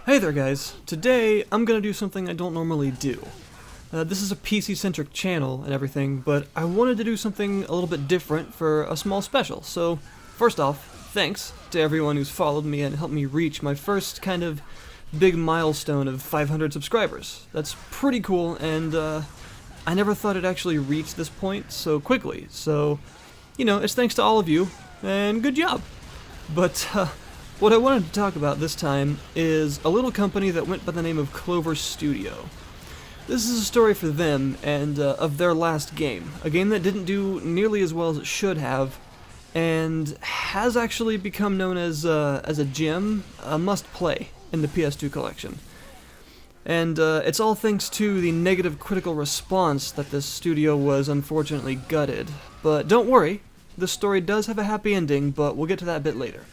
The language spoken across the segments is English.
Hey there guys, today I'm gonna do something I don't normally do. This is a PC-centric channel and everything, but I wanted to do something a little bit different for a small special. So, first off, thanks to everyone who's followed me and helped me reach my first kind of big milestone of 500 subscribers. That's pretty cool, and I never thought it'd actually reach this point so quickly. So, it's thanks to all of you, and good job! But, what I wanted to talk about this time is a little company that went by the name of Clover Studio. This is a story for them and of their last game, a game that didn't do nearly as well as it should have, and has actually become known as a gem, a must-play in the PS2 collection. And it's all thanks to the negative critical response that this studio was unfortunately gutted. But don't worry, this story does have a happy ending, but we'll get to that a bit later.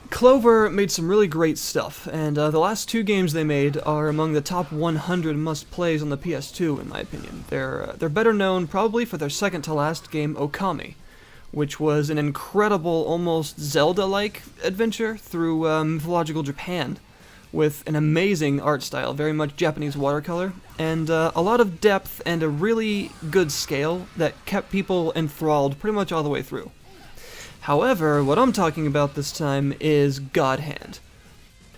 Clover made some really great stuff, and the last two games they made are among the top 100 must-plays on the PS2, in my opinion. They're better known probably for their second-to-last game, Okami, which was an incredible, almost Zelda-like adventure through mythological Japan, with an amazing art style, very much Japanese watercolor, and a lot of depth and a really good scale that kept people enthralled pretty much all the way through. However, what I'm talking about this time is God Hand.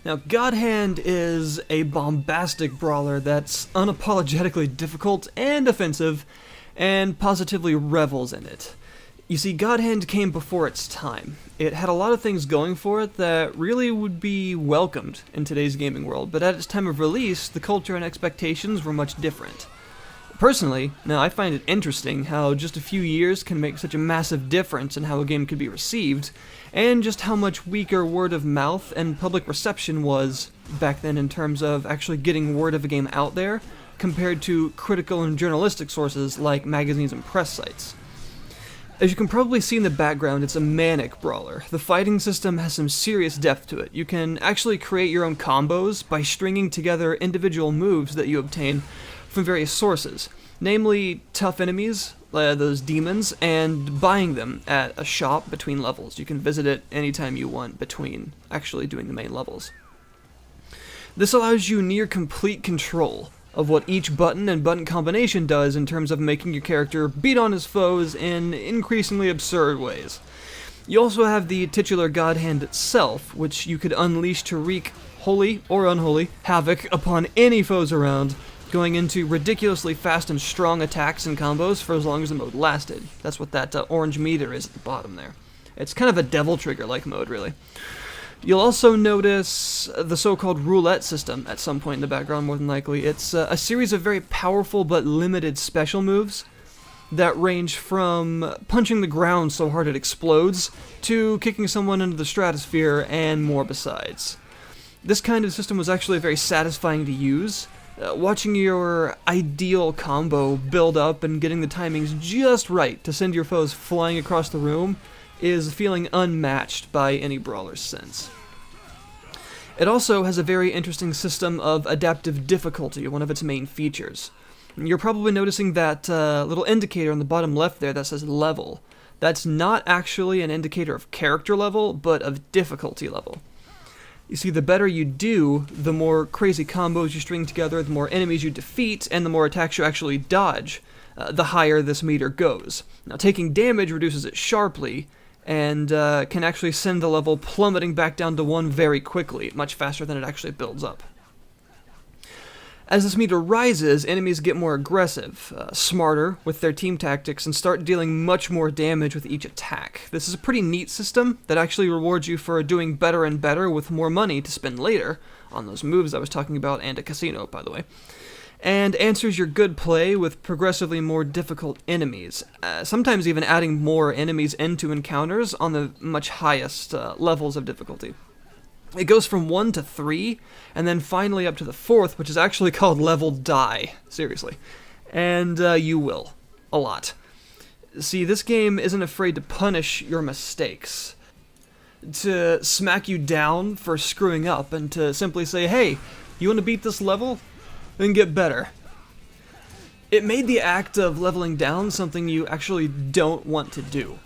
Now, God Hand is a bombastic brawler that's unapologetically difficult and offensive, and positively revels in it. You see, God Hand came before its time. It had a lot of things going for it that really would be welcomed in today's gaming world, but at its time of release, the culture and expectations were much different. Personally, now I find it interesting how just a few years can make such a massive difference in how a game could be received, and just how much weaker word of mouth and public reception was back then in terms of actually getting word of a game out there, compared to critical and journalistic sources like magazines and press sites. As you can probably see in the background, it's a manic brawler. The fighting system has some serious depth to it. You can actually create your own combos by stringing together individual moves that you obtain from various sources, namely tough enemies, those demons, and buying them at a shop between levels. You can visit it anytime you want between actually doing the main levels. This allows you near complete control of what each button and button combination does in terms of making your character beat on his foes in increasingly absurd ways. You also have the titular God Hand itself, which you could unleash to wreak holy or unholy havoc upon any foes around, going into ridiculously fast and strong attacks and combos for as long as the mode lasted. That's what that orange meter is at the bottom there. It's kind of a devil trigger-like mode, really. You'll also notice the so-called Roulette System at some point in the background, more than likely. It's a series of very powerful but limited special moves that range from punching the ground so hard it explodes, to kicking someone into the stratosphere, and more besides. This kind of system was actually very satisfying to use. Watching your ideal combo build up and getting the timings just right to send your foes flying across the room is a feeling unmatched by any brawler's sense. It also has a very interesting system of adaptive difficulty, one of its main features. You're probably noticing that little indicator on the bottom left there that says level. That's not actually an indicator of character level, but of difficulty level. You see, the better you do, the more crazy combos you string together, the more enemies you defeat, and the more attacks you actually dodge, the higher this meter goes. Now, taking damage reduces it sharply, and can actually send the level plummeting back down to 1 very quickly, much faster than it actually builds up. As this meter rises, enemies get more aggressive, smarter with their team tactics, and start dealing much more damage with each attack. This is a pretty neat system that actually rewards you for doing better and better with more money to spend later on those moves I was talking about, and a casino, by the way, and answers your good play with progressively more difficult enemies, sometimes even adding more enemies into encounters on the much highest levels of difficulty. It goes from 1 to 3, and then finally up to the 4th, which is actually called level die. Seriously. And you will. A lot. See, this game isn't afraid to punish your mistakes, to smack you down for screwing up, and to simply say, hey, you want to beat this level? Then get better. It made the act of leveling down something you actually don't want to do.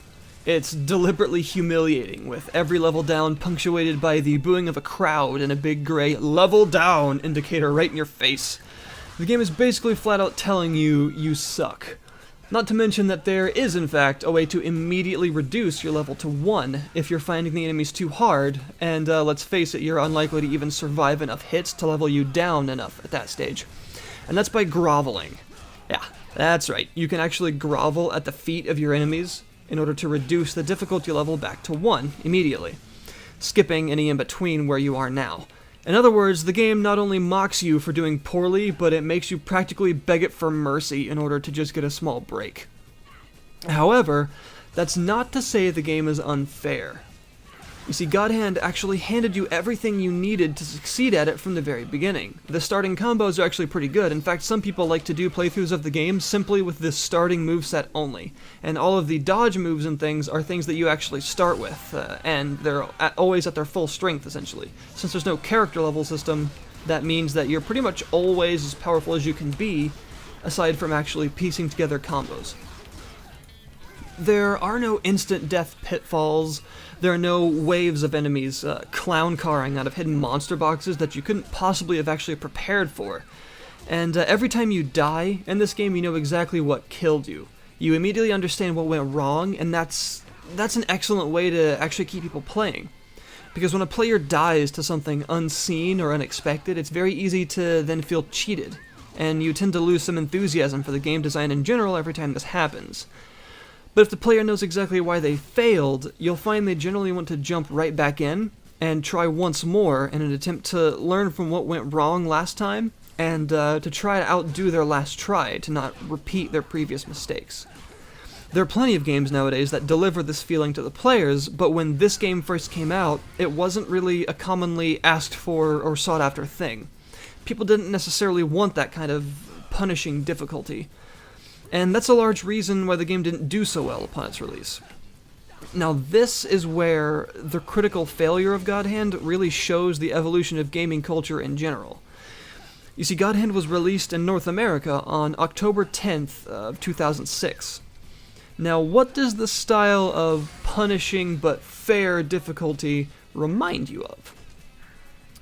It's deliberately humiliating, with every level down punctuated by the booing of a crowd and a big gray "level down" indicator right in your face. The game is basically flat out telling you you suck. Not to mention that there is, in fact, a way to immediately reduce your level to 1 if you're finding the enemies too hard, and let's face it, you're unlikely to even survive enough hits to level you down enough at that stage. And that's by groveling. Yeah, that's right, you can actually grovel at the feet of your enemies in order to reduce the difficulty level back to 1 immediately, skipping any in between where you are now. In other words, the game not only mocks you for doing poorly, but it makes you practically beg it for mercy in order to just get a small break. However, that's not to say the game is unfair. You see, God Hand actually handed you everything you needed to succeed at it from the very beginning. The starting combos are actually pretty good. In fact, some people like to do playthroughs of the game simply with this starting moveset only. And all of the dodge moves and things are things that you actually start with, and they're always at their full strength, essentially. Since there's no character level system, that means that you're pretty much always as powerful as you can be, aside from actually piecing together combos. There are no instant death pitfalls. There are no waves of enemies clown carring out of hidden monster boxes that you couldn't possibly have actually prepared for. And every time you die in this game, you know exactly what killed you. You immediately understand what went wrong, and that's an excellent way to actually keep people playing. Because when a player dies to something unseen or unexpected, it's very easy to then feel cheated, and you tend to lose some enthusiasm for the game design in general every time this happens. But if the player knows exactly why they failed, you'll find they generally want to jump right back in and try once more in an attempt to learn from what went wrong last time and to try to outdo their last try, to not repeat their previous mistakes. There are plenty of games nowadays that deliver this feeling to the players, but when this game first came out, it wasn't really a commonly asked for or sought after thing. People didn't necessarily want that kind of punishing difficulty. And that's a large reason why the game didn't do so well upon its release. Now, this is where the critical failure of God Hand really shows the evolution of gaming culture in general. You see, God Hand was released in North America on October 10th of 2006. Now, what does the style of punishing but fair difficulty remind you of?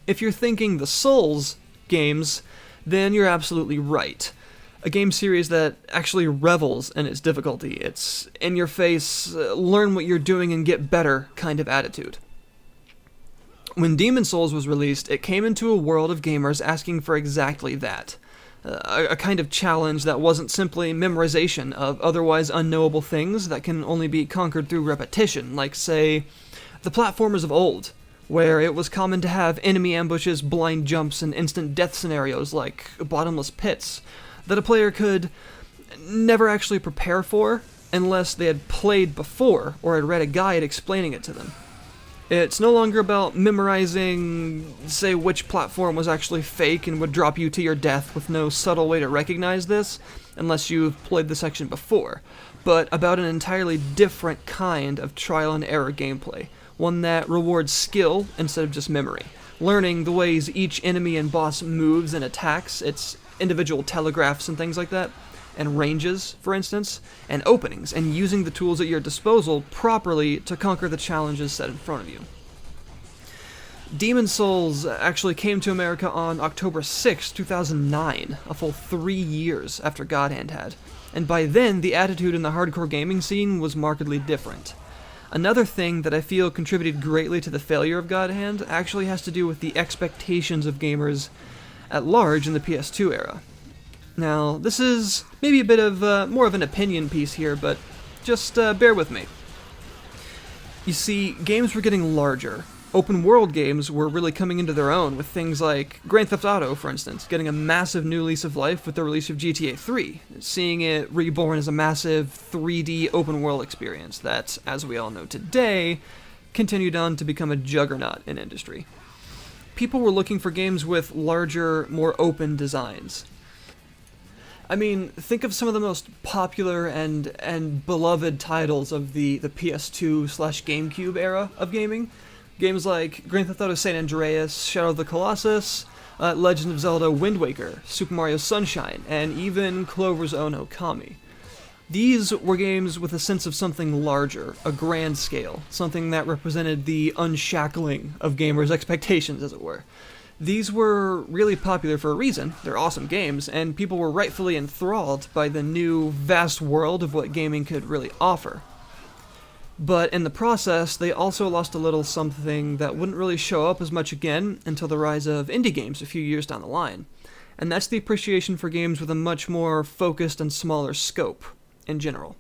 If you're thinking the Souls games, then you're absolutely right. A game series that actually revels in its difficulty. It's in-your-face, learn what you're doing and get better kind of attitude. When Demon's Souls was released, it came into a world of gamers asking for exactly that. A kind of challenge that wasn't simply memorization of otherwise unknowable things that can only be conquered through repetition, like, say, the platformers of old, where it was common to have enemy ambushes, blind jumps, and instant death scenarios like bottomless pits, that a player could never actually prepare for unless they had played before or had read a guide explaining it to them. It's no longer about memorizing, say, which platform was actually fake and would drop you to your death with no subtle way to recognize this unless you've played the section before, but about an entirely different kind of trial and error gameplay, one that rewards skill instead of just memory, learning the ways each enemy and boss moves and attacks, its individual telegraphs and things like that, and ranges, for instance, and openings, and using the tools at your disposal properly to conquer the challenges set in front of you. Demon's Souls actually came to America on October 6, 2009, a full 3 years after God Hand had, and by then the attitude in the hardcore gaming scene was markedly different. Another thing that I feel contributed greatly to the failure of God Hand actually has to do with the expectations of gamers at large in the PS2 era. Now, this is maybe a bit of more of an opinion piece here, but just bear with me. You see, games were getting larger. Open world games were really coming into their own, with things like Grand Theft Auto, for instance, getting a massive new lease of life with the release of GTA 3, seeing it reborn as a massive 3D open world experience that, as we all know today, continued on to become a juggernaut in industry. People were looking for games with larger, more open designs. I mean, think of some of the most popular and beloved titles of the PS2/GameCube era of gaming. Games like Grand Theft Auto San Andreas, Shadow of the Colossus, Legend of Zelda Wind Waker, Super Mario Sunshine, and even Clover's own Okami. These were games with a sense of something larger, a grand scale, something that represented the unshackling of gamers' expectations, as it were. These were really popular for a reason. They're awesome games, and people were rightfully enthralled by the new, vast world of what gaming could really offer. But in the process, they also lost a little something that wouldn't really show up as much again until the rise of indie games a few years down the line. And that's the appreciation for games with a much more focused and smaller scope, in general.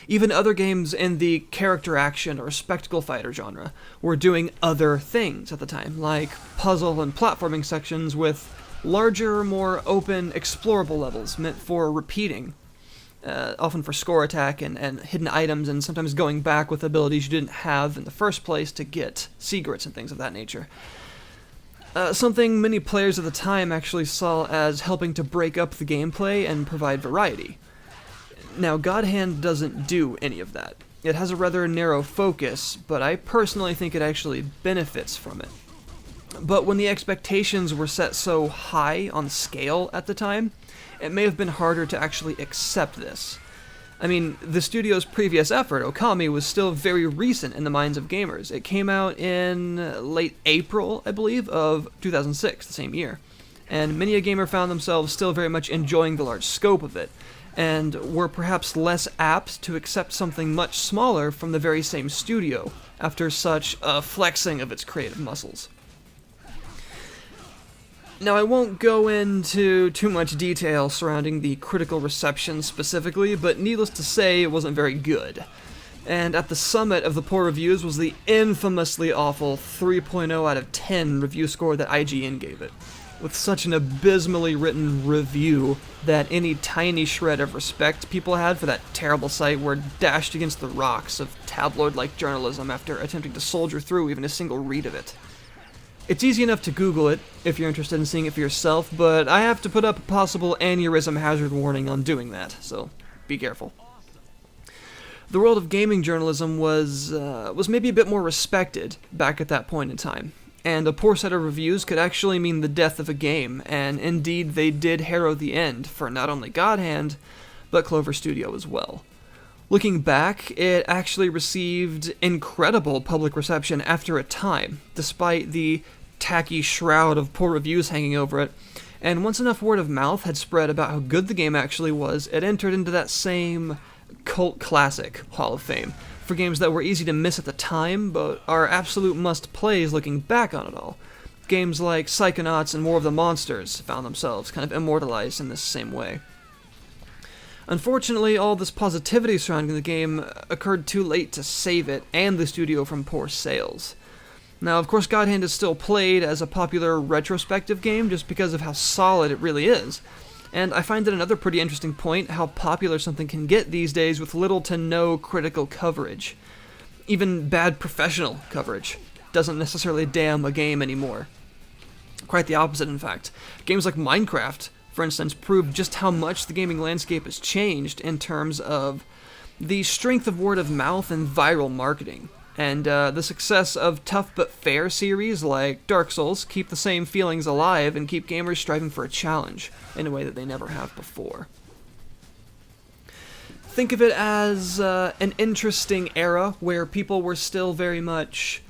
Even other games in the character action or spectacle fighter genre were doing other things at the time, like puzzle and platforming sections with larger, more open, explorable levels meant for repeating, often for score attack and hidden items, and sometimes going back with abilities you didn't have in the first place to get secrets and things of that nature. Something many players at the time actually saw as helping to break up the gameplay and provide variety. Now, God Hand doesn't do any of that. It has a rather narrow focus, but I personally think it actually benefits from it. But when the expectations were set so high on scale at the time, it may have been harder to actually accept this. I mean, the studio's previous effort, Okami, was still very recent in the minds of gamers. It came out in late April, I believe, of 2006, the same year. And many a gamer found themselves still very much enjoying the large scope of it, and were perhaps less apt to accept something much smaller from the very same studio after such a flexing of its creative muscles. Now, I won't go into too much detail surrounding the critical reception specifically, but needless to say, it wasn't very good. And at the summit of the poor reviews was the infamously awful 3.0 out of 10 review score that IGN gave it, with such an abysmally written review that any tiny shred of respect people had for that terrible site were dashed against the rocks of tabloid-like journalism after attempting to soldier through even a single read of it. It's easy enough to Google it if you're interested in seeing it for yourself, but I have to put up a possible aneurysm hazard warning on doing that, so be careful. The world of gaming journalism was maybe a bit more respected back at that point in time, and a poor set of reviews could actually mean the death of a game, and indeed they did harrow the end for not only God Hand, but Clover Studio as well. Looking back, it actually received incredible public reception after a time, despite the tacky shroud of poor reviews hanging over it, and once enough word of mouth had spread about how good the game actually was, it entered into that same cult classic Hall of Fame for games that were easy to miss at the time, but are absolute must-plays looking back on it all. Games like Psychonauts and War of the Monsters found themselves kind of immortalized in this same way. Unfortunately, all this positivity surrounding the game occurred too late to save it and the studio from poor sales. Now, of course, God Hand is still played as a popular retrospective game just because of how solid it really is. And I find it another pretty interesting point how popular something can get these days with little to no critical coverage. Even bad professional coverage doesn't necessarily damn a game anymore. Quite the opposite, in fact. Games like Minecraft, for instance, proved just how much the gaming landscape has changed in terms of the strength of word of mouth and viral marketing. And the success of tough but fair series like Dark Souls keep the same feelings alive and keep gamers striving for a challenge in a way that they never have before. Think of it as an interesting era where people were still very much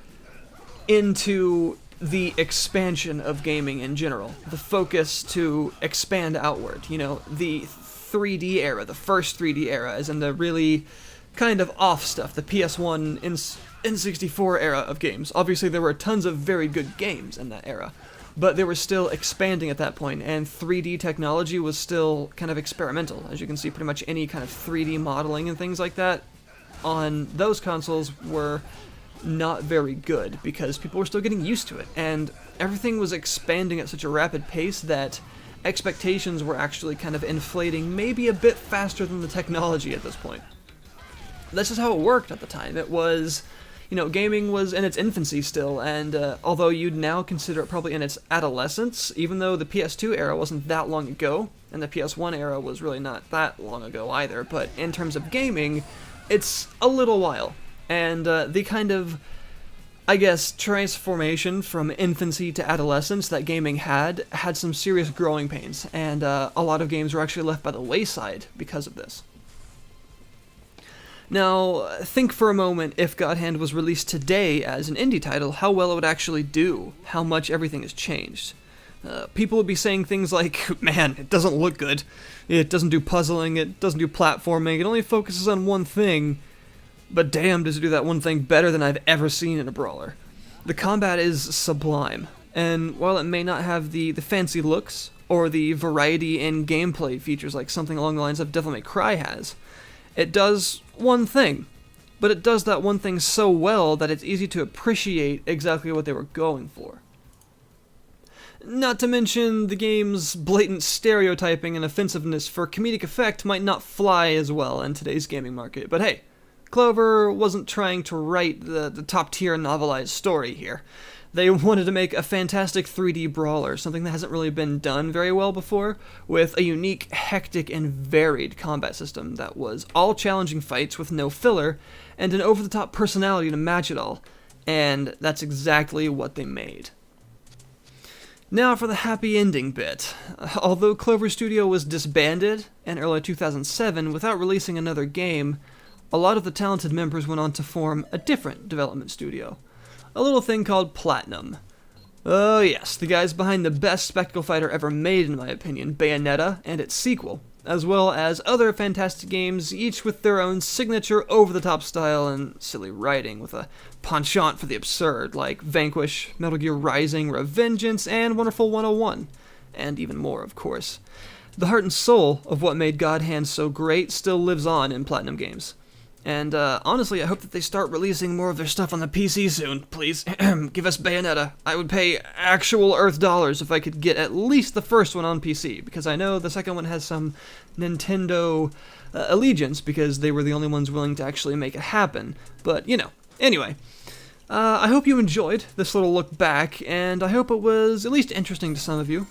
into the expansion of gaming in general, the focus to expand outward. You know, the 3D era, the first 3D era, as in the really kind of off stuff, the PS1 N64 era of games. Obviously, there were tons of very good games in that era, but they were still expanding at that point, and 3D technology was still kind of experimental. As you can see, pretty much any kind of 3D modeling and things like that on those consoles were not very good because people were still getting used to it, and everything was expanding at such a rapid pace that expectations were actually kind of inflating maybe a bit faster than the technology at this point. That's just how it worked at the time. It was, gaming was in its infancy still, and although you'd now consider it probably in its adolescence, even though the PS2 era wasn't that long ago, and the PS1 era was really not that long ago either, but in terms of gaming, it's a little while. And the kind of, transformation from infancy to adolescence that gaming had some serious growing pains, and a lot of games were actually left by the wayside because of this. Now, think for a moment if God Hand was released today as an indie title, how well it would actually do, how much everything has changed. People would be saying things like, man, it doesn't look good, it doesn't do puzzling, it doesn't do platforming, it only focuses on one thing, but damn does it do that one thing better than I've ever seen in a brawler. The combat is sublime, and while it may not have the fancy looks, or the variety in gameplay features like something along the lines of Devil May Cry has, it does one thing, but it does that one thing so well that it's easy to appreciate exactly what they were going for. Not to mention, the game's blatant stereotyping and offensiveness for comedic effect might not fly as well in today's gaming market, but hey, Clover wasn't trying to write the top-tier novelized story here. They wanted to make a fantastic 3D brawler, something that hasn't really been done very well before, with a unique, hectic, and varied combat system that was all challenging fights with no filler, and an over-the-top personality to match it all, and that's exactly what they made. Now for the happy ending bit. Although Clover Studio was disbanded in early 2007 without releasing another game, a lot of the talented members went on to form a different development studio. A little thing called Platinum. Oh yes, the guys behind the best spectacle fighter ever made in my opinion, Bayonetta, and its sequel, as well as other fantastic games, each with their own signature over-the-top style and silly writing, with a penchant for the absurd, like Vanquish, Metal Gear Rising, Revengeance, and Wonderful 101, and even more, of course. The heart and soul of what made God Hand so great still lives on in Platinum games. And honestly, I hope that they start releasing more of their stuff on the PC soon, please. Give us Bayonetta. I would pay actual Earth dollars if I could get at least the first one on PC, because I know the second one has some Nintendo allegiance, because they were the only ones willing to actually make it happen. But, you know. Anyway, I hope you enjoyed this little look back, and I hope it was at least interesting to some of you.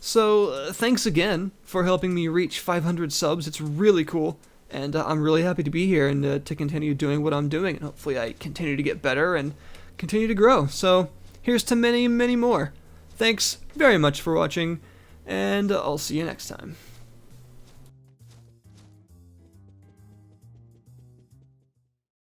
So, thanks again for helping me reach 500 subs. It's really cool. And I'm really happy to be here and to continue doing what I'm doing. And hopefully I continue to get better and continue to grow. So here's to many, many more. Thanks very much for watching, and I'll see you next time.